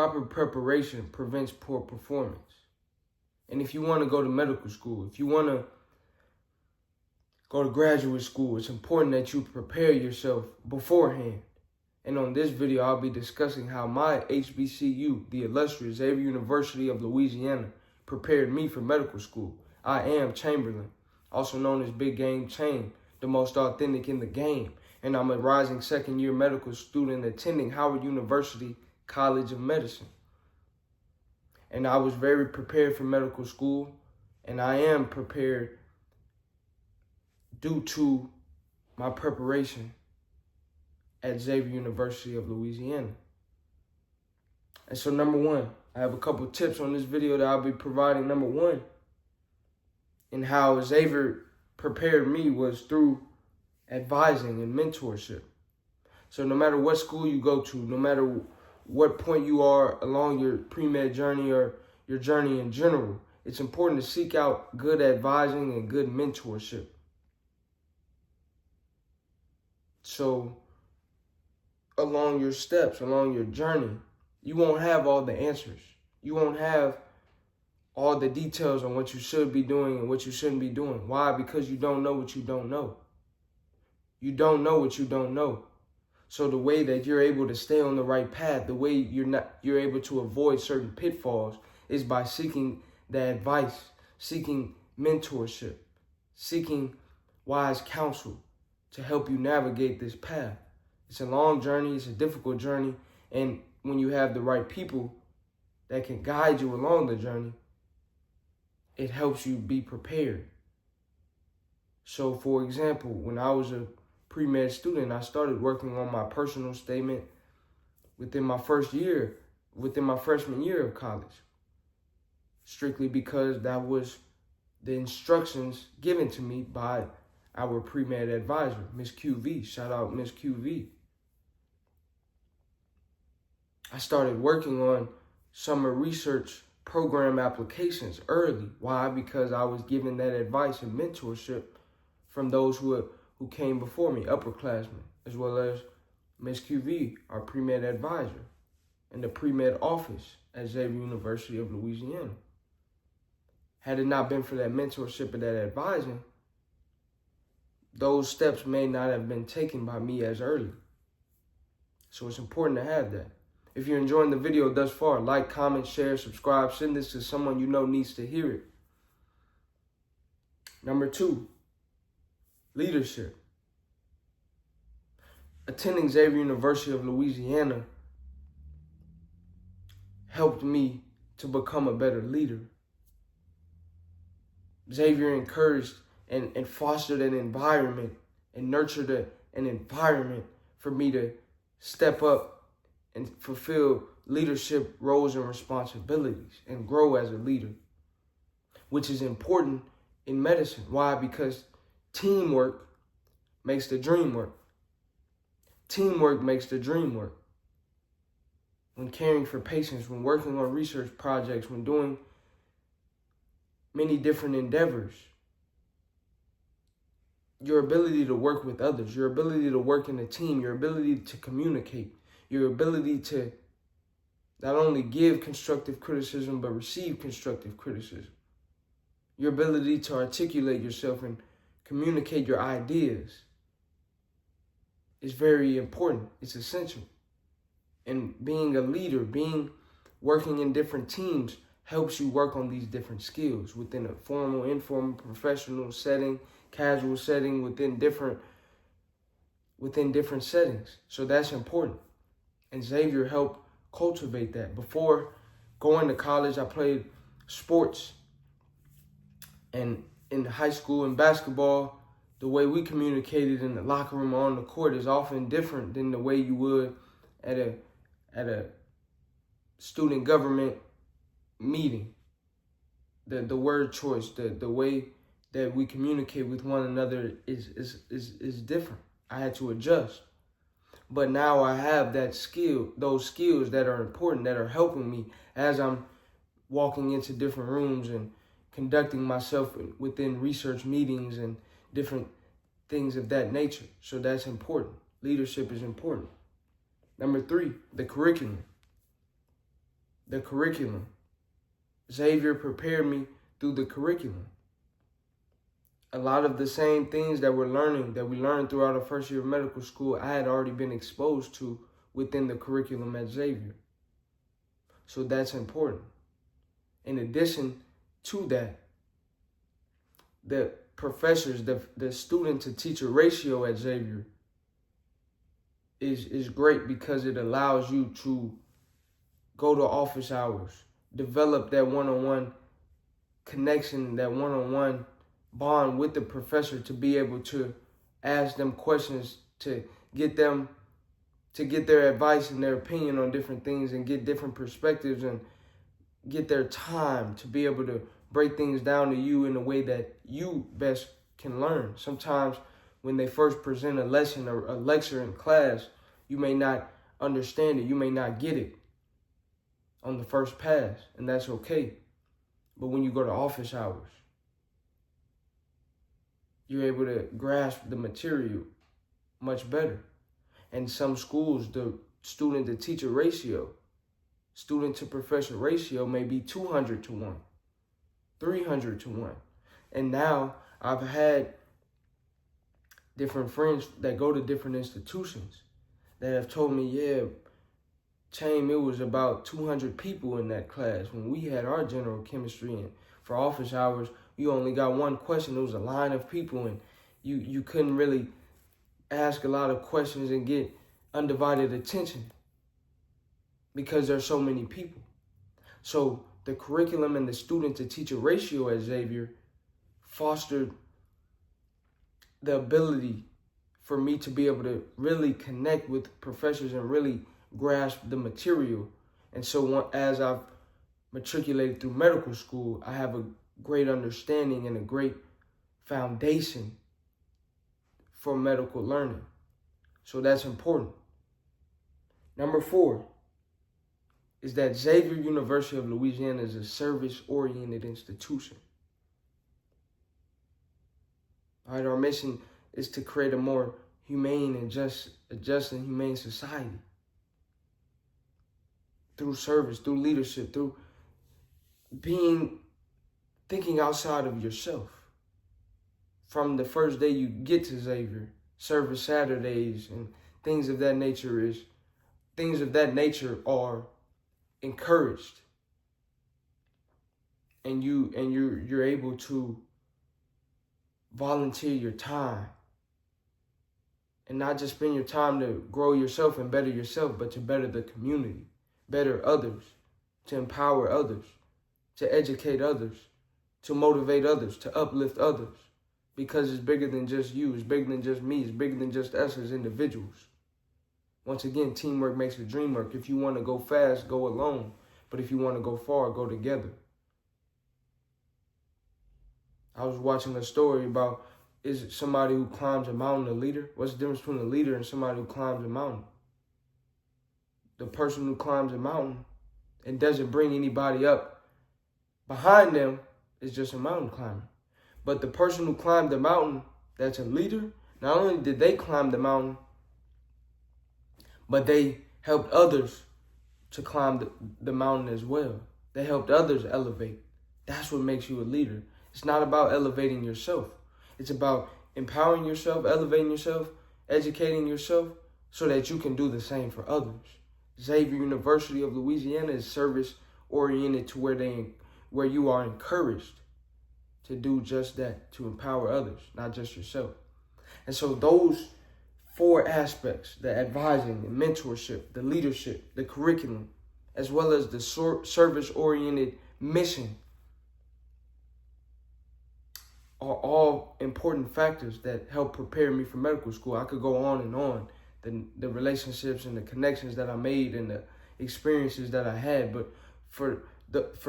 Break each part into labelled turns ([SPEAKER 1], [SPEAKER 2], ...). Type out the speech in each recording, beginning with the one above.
[SPEAKER 1] Proper preparation prevents poor performance. And if you want to go to medical school, if you want to go to graduate school, it's important that you prepare yourself beforehand. And on this video, I'll be discussing how my HBCU, the illustrious Xavier University of Louisiana, prepared me for medical school. I am Chamberlain, also known as Big Game Chain, the most authentic in the game. And I'm a rising second-year medical student attending Howard University College of Medicine. And I was very prepared for medical school, and I am prepared due to my preparation at Xavier University of Louisiana. And so number one, I have a couple tips on this video that I'll be providing. Number one, and how Xavier prepared me was through advising and mentorship. So no matter what school you go to, no matter what point you are along your pre-med journey or your journey in general, it's important to seek out good advising and good mentorship. So along your steps, along your journey, you won't have all the answers. You won't have all the details on what you should be doing and what you shouldn't be doing. Why? Because you don't know what you don't know. You don't know what you don't know. So the way that you're able to stay on the right path, the way you're able to avoid certain pitfalls is by seeking the advice, seeking mentorship, seeking wise counsel to help you navigate this path. It's a long journey, it's a difficult journey, and when you have the right people that can guide you along the journey, it helps you be prepared. So for example, when I was a pre-med student, I started working on my personal statement within my freshman year of college, strictly because that was the instructions given to me by our pre-med advisor, Miss QV. Shout out Miss QV. I started working on summer research program applications early. Why? Because I was given that advice and mentorship from those who came before me, upperclassmen, as well as Miss QV, our pre-med advisor, and the pre-med office at Xavier University of Louisiana. Had it not been for that mentorship and that advising, those steps may not have been taken by me as early. So it's important to have that. If you're enjoying the video thus far, like, comment, share, subscribe, send this to someone you know needs to hear it. Number two, leadership. Attending Xavier University of Louisiana helped me to become a better leader. Xavier encouraged and fostered an environment and nurtured an environment for me to step up and fulfill leadership roles and responsibilities and grow as a leader, which is important in medicine. Why? Because teamwork makes the dream work. Teamwork makes the dream work. When caring for patients, when working on research projects, when doing many different endeavors, your ability to work with others, your ability to work in a team, your ability to communicate, your ability to not only give constructive criticism, but receive constructive criticism, your ability to articulate yourself and communicate your ideas is very important. It's essential. And being a leader, working in different teams helps you work on these different skills within a formal, informal, professional setting, casual setting, within different settings. So that's important. And Xavier helped cultivate that. Before going to college, I played sports. And in high school and basketball, the way we communicated in the locker room or on the court is often different than the way you would at a student government meeting. The word choice, the way that we communicate with one another is different. I had to adjust. But now I have those skills that are important, that are helping me as I'm walking into different rooms and conducting myself within research meetings and different things of that nature. So that's important. Leadership is important. Number three, the curriculum. the curriculum. Xavier prepared me through the curriculum. A lot of the same things that we learned throughout our first year of medical school, I had already been exposed to within the curriculum at Xavier. So that's important. In addition to that, the professors, the student to teacher ratio at Xavier is great because it allows you to go to office hours, develop that one-on-one connection, that one-on-one bond with the professor, to be able to ask them questions, to get their advice and their opinion on different things, and get different perspectives, and get their time to be able to break things down to you in a way that you best can learn. Sometimes when they first present a lesson or a lecture in class, you may not understand it, you may not get it on the first pass, and that's okay. But when you go to office hours, you're able to grasp the material much better. And some schools, the student to teacher ratio, student to professor ratio may be 200 to 1, 300 to 1. And now I've had different friends that go to different institutions that have told me, yeah, Chaim, it was about 200 people in that class when we had our general chemistry, and for office hours, you only got one question. It was a line of people, and you couldn't really ask a lot of questions and get undivided attention because there's so many people. So the curriculum and the student to teacher ratio at Xavier fostered the ability for me to be able to really connect with professors and really grasp the material. And so as I've matriculated through medical school, I have a great understanding and a great foundation for medical learning. So that's important. Number 4 is that Xavier University of Louisiana is a service-oriented institution. All right, our mission is to create a more humane and just and humane society through service, through leadership, through thinking outside of yourself. From the first day you get to Xavier, service Saturdays and things of that nature are encouraged, and you're able to volunteer your time, and not just spend your time to grow yourself and better yourself, but to better the community, better others, to empower others, to educate others, to motivate others, to uplift others, because it's bigger than just you, it's bigger than just me, it's bigger than just us as individuals. Once again, teamwork makes the dream work. If you want to go fast, go alone. But if you want to go far, go together. I was watching a story about, is somebody who climbs a mountain a leader? What's the difference between a leader and somebody who climbs a mountain? The person who climbs a mountain and doesn't bring anybody up behind them is just a mountain climber. But the person who climbed the mountain, that's a leader, not only did they climb the mountain, but they helped others to climb the mountain as well. They helped others elevate. That's what makes you a leader. It's not about elevating yourself. It's about empowering yourself, elevating yourself, educating yourself so that you can do the same for others. Xavier University of Louisiana is service-oriented to where you are encouraged to do just that, to empower others, not just yourself. And so those 4 aspects, the advising, the mentorship, the leadership, the curriculum, as well as the service-oriented mission, are all important factors that help prepare me for medical school. I could go on and on, the relationships and the connections that I made and the experiences that I had, but for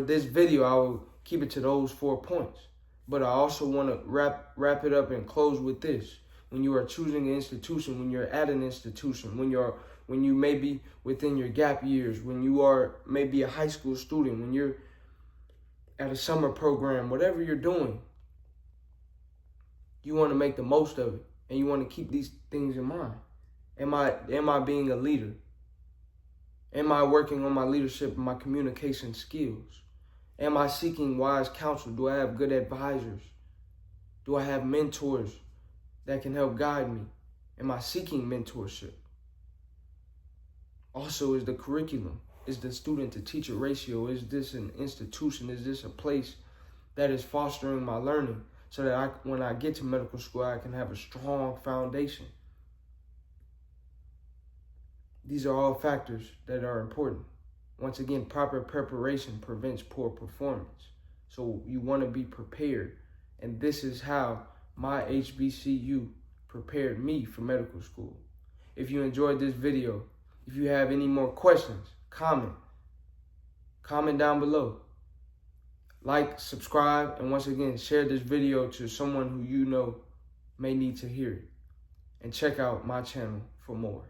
[SPEAKER 1] this video, I will keep it to those 4 points. But I also want to wrap it up and close with this. When you are choosing an institution, when you're at an institution, when you may be within your gap years, when you are maybe a high school student, when you're at a summer program, whatever you're doing, you want to make the most of it, and you want to keep these things in mind. Am I being a leader? Am I working on my leadership and my communication skills? Am I seeking wise counsel? Do I have good advisors? Do I have mentors that can help guide me? Am I seeking mentorship? Also, is the curriculum, is the student to teacher ratio, is this an institution? Is this a place that is fostering my learning so that when I get to medical school, I can have a strong foundation? These are all factors that are important. Once again, proper preparation prevents poor performance. So you want to be prepared. And this is how my HBCU prepared me for medical school. If you enjoyed this video, if you have any more questions, comment down below. Like, subscribe, and once again, share this video to someone who you know may need to hear it. And check out my channel for more.